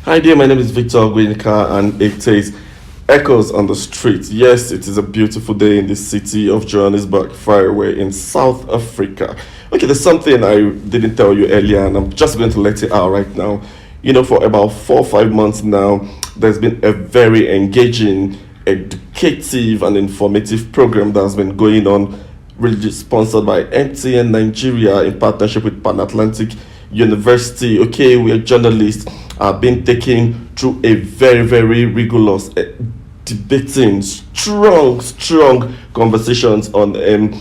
Hi there, my name is Victor Ogwenika, and it says Echoes on the Street. Yes, it is a beautiful day in the city of Johannesburg, far away in South Africa. Okay, there's something I didn't tell you earlier, and I'm just going to let it out right now. For about 4 or 5 months now, there's been a very engaging, educative, and informative program that's been going on, really sponsored by MTN Nigeria in partnership with Pan Atlantic University. Okay, we are journalists are being taken through a very, very rigorous debating, strong conversations on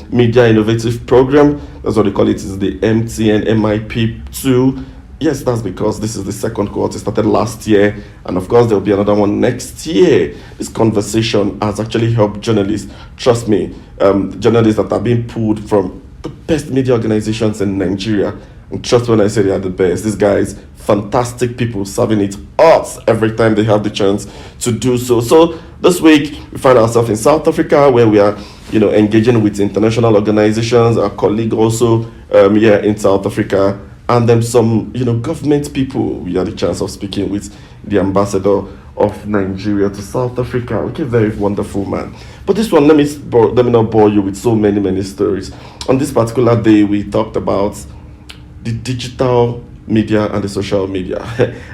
media innovative program. That's what they call it. Is the MTN MIP2. Yes, that's because this is the second cohort. It started last year, and of course there will be another one next year. This conversation has actually helped journalists. Trust me, journalists that are being pulled from the best media organizations in Nigeria. And trust when I say they are the best. These guys, fantastic people, serving it hot every time they have the chance to do so. So this week we find ourselves in South Africa, where we are, engaging with international organizations. Our colleague also here in South Africa, and then some, government people. We had the chance of speaking with the ambassador of Nigeria to South Africa. Okay, very wonderful man. But this one, let me not bore you with so many stories. On this particular day, we talked about the digital media and the social media.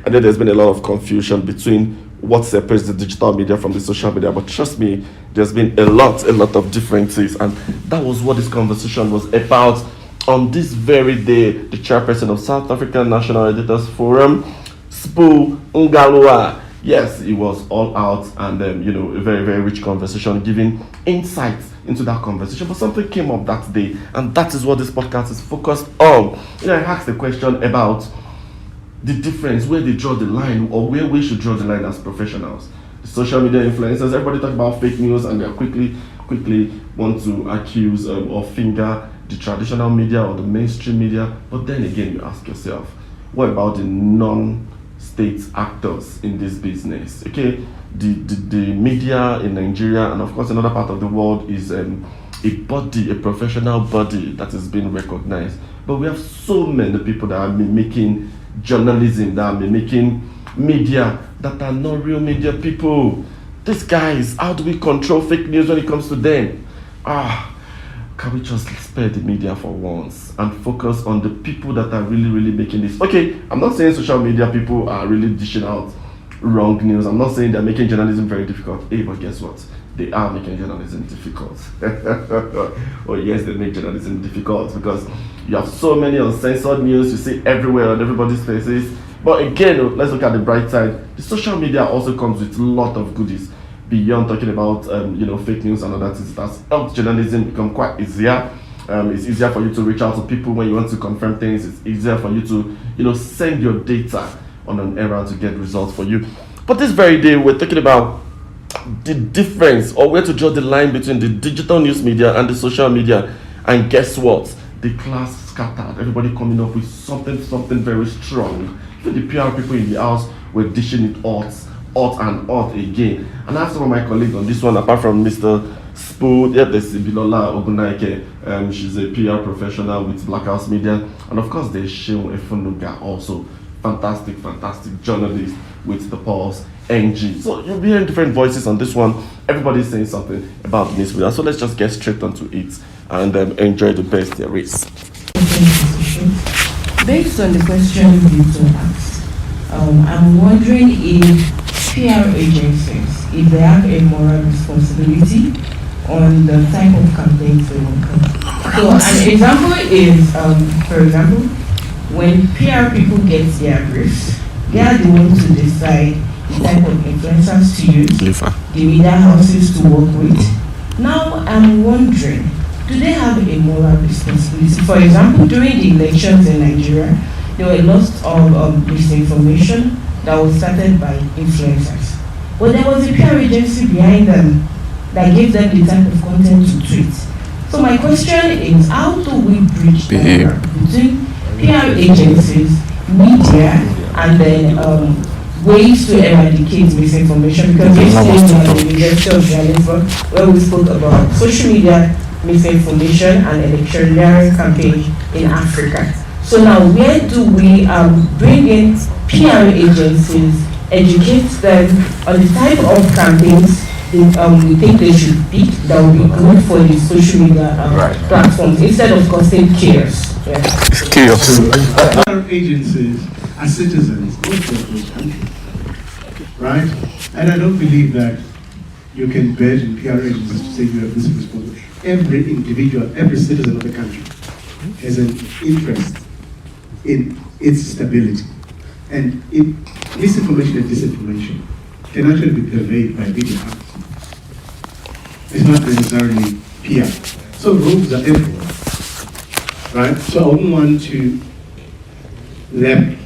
I know there's been a lot of confusion between what separates the digital media from the social media, but trust me, there's been a lot of differences, and that was what this conversation was about. On this very day, the chairperson of South African National Editors Forum, Sbu Ngalua, yes, it was all out, and a very rich conversation, giving insights into that conversation. But something came up that day, and that is what this podcast is focused on. I asked the question about the difference, where they draw the line, or where we should draw the line as professionals. The social media influencers, everybody talk about fake news, and they quickly want to accuse or finger the traditional media or the mainstream media. But then again, you ask yourself, what about the non-state actors in this business? Okay, the media in Nigeria and of course another part of the world is a professional body that is being recognized. But we have so many people that are making journalism, that are making media, that are not real media people. These guys, how do we control fake news when it comes to them? Can we just spare the media for once and focus on the people that are really making this? Okay, I'm not saying social media people are really dishing out wrong news. I'm not saying they're making journalism very difficult. Hey, but guess what? They are making journalism difficult. Oh yes, they make journalism difficult because you have so many uncensored news you see everywhere on everybody's faces. But again, let's look at the bright side. The social media also comes with a lot of goodies. Beyond talking about fake news and other things, it has helped journalism become quite easier. It's easier for you to reach out to people when you want to confirm things. It's easier for you to send your data on an errand to get results for you. But this very day, we're talking about the difference, or where to draw the line between the digital news media and the social media. And guess what? The class scattered. Everybody coming up with something very strong. Even the PR people in the house were dishing it out again. And I have some of my colleagues on this one, apart from Mr. Sbu, there's Bilola Ogunaike. She's a PR professional with Black House Media. And of course, there's Sheon Efunuga, also fantastic journalist with the Pulse NG. So you'll be hearing different voices on this one. Everybody's saying something about news media. So let's just get straight onto it and enjoy the best there is. Based on the question you asked, I'm wondering if PR agencies, if they have a moral responsibility on the type of campaigns they will come. So an example is, for example, when PR people get their briefs, they are the ones to decide the type of influencers to use, the media houses to work with. Now I'm wondering, do they have a moral responsibility? For example, during the elections in Nigeria, there were lots of misinformation that was started by influencers. But there was a PR agency behind them that gave them the type of content to tweet. So my question is, how do we bridge the gap between PR agencies, media, and then ways to eradicate misinformation? Because yesterday at the University of Johannesburg, where we spoke about social media misinformation and electioneering campaign in Africa. So now, where do we bring in PR agencies educate them on the type of campaigns we think they should pick that will be good for the social media platforms instead of causing chaos. Yeah. Chaos. Our agencies are citizens of those countries, right? And I don't believe that you can burden PR agencies to say you have this responsibility. Every individual, every citizen of the country has an interest in its stability. And misinformation and disinformation can actually be purveyed by media houses. It's not necessarily PR. So rogues are everywhere, right? So I wouldn't want to lump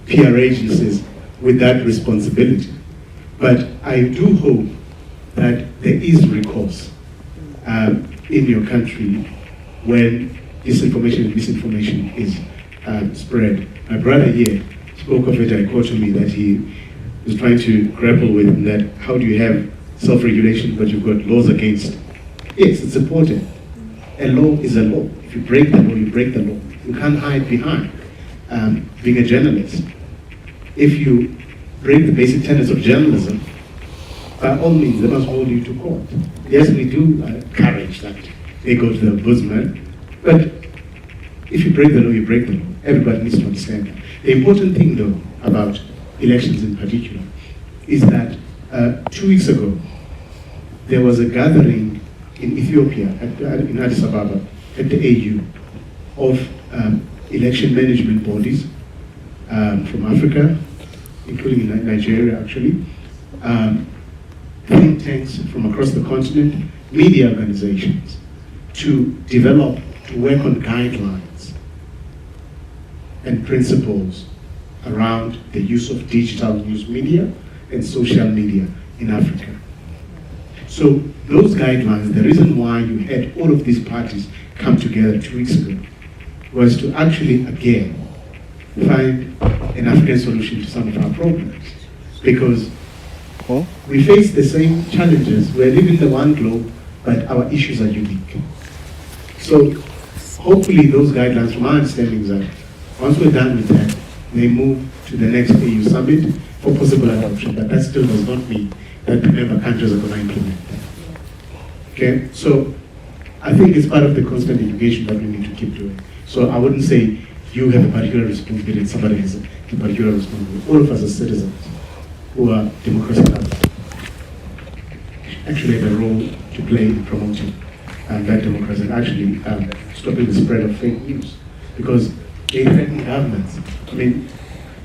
PR agencies with that responsibility. But I do hope that there is recourse in your country when disinformation and misinformation is spread. My brother here spoke of a dichotomy that he was trying to grapple with, and that how do you have self-regulation but you've got laws against it? Yes, it's important. A law is a law. If you break the law, you break the law. You can't hide behind being a journalist. If you break the basic tenets of journalism, by all means, they must hold you to court. Yes, we do encourage that they go to the ombudsman, but if you break the law, you break the law. Everybody needs to understand that. The important thing, though, about elections in particular, is that 2 weeks ago, there was a gathering in Ethiopia, in Addis Ababa, at the AU, of election management bodies from Africa, including Nigeria, actually, think tanks from across the continent, media organizations, to work on guidelines and principles around the use of digital news media and social media in Africa. So those guidelines, the reason why you had all of these parties come together 2 weeks ago was to actually, again, find an African solution to some of our problems. Because we face the same challenges. We're living in the one globe, but our issues are unique. So hopefully those guidelines, from our understanding, is that once we're done with that, they move to the next AU summit for possible adoption. But that still does not mean that the member countries are going to implement that. Okay? So I think it's part of the constant education that we need to keep doing. So I wouldn't say you have a particular responsibility and somebody has a particular responsibility. All of us as citizens who are democracy lovers actually have a role to play in promoting that democracy and actually stopping the spread of fake news. Because they threaten governments. I mean,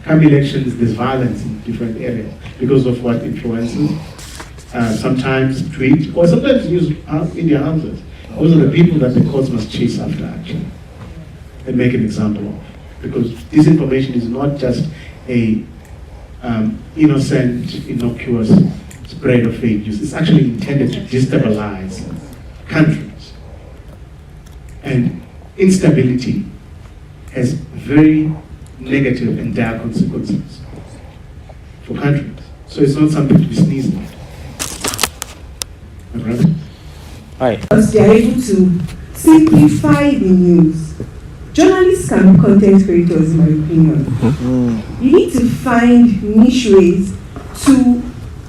come elections, there's violence in different areas because of what influences sometimes tweet or sometimes use media houses. Those are the people that the courts must chase after actually and make an example of. Because disinformation is not just a innocent, innocuous spread of fake news. It's actually intended to destabilize countries. And instability has very negative and dire consequences for countries. So it's not something to be sneezed at. Right? Hi. Because they are able to simplify the news. Journalists can be content creators, in my opinion. You need to find niche ways to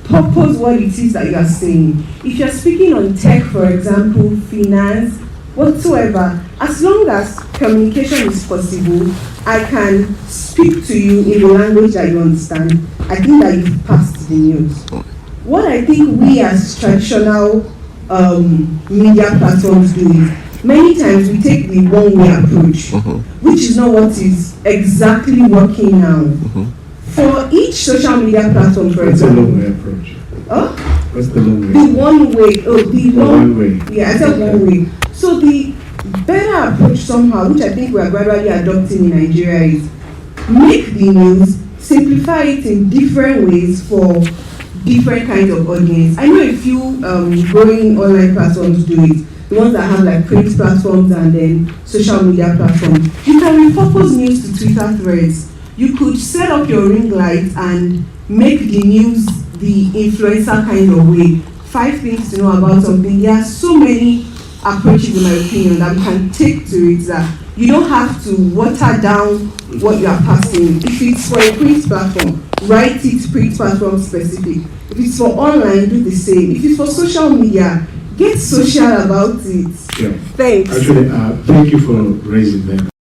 purpose what it is that you are saying. If you're speaking on tech, for example, finance, whatsoever, as long as communication is possible, I can speak to you in the language that you understand. I think that you've passed the news. What I think we as traditional media platforms do is, many times we take the one-way approach, which is not what is exactly working now. For each social media platform, for example. What's the long-way approach? What's the long way? The one-way. One way. Yeah, I said one way. So the better approach somehow, which I think we are gradually adopting in Nigeria, is make the news, simplify it in different ways for different kinds of audience. I know a few growing online platforms do it. The ones that have like print platforms and then social media platforms. You can repurpose news to Twitter threads. You could set up your ring light and make the news the influencer kind of way. 5 things to know about something. There are so many approaches, in my opinion, that we can take to it that You don't have to water down what you are passing. If it's for a print platform, write it print platform specific. If it's for online, do the same. If it's for social media, get social about it. Yeah. Thanks. Actually, thank you for raising that.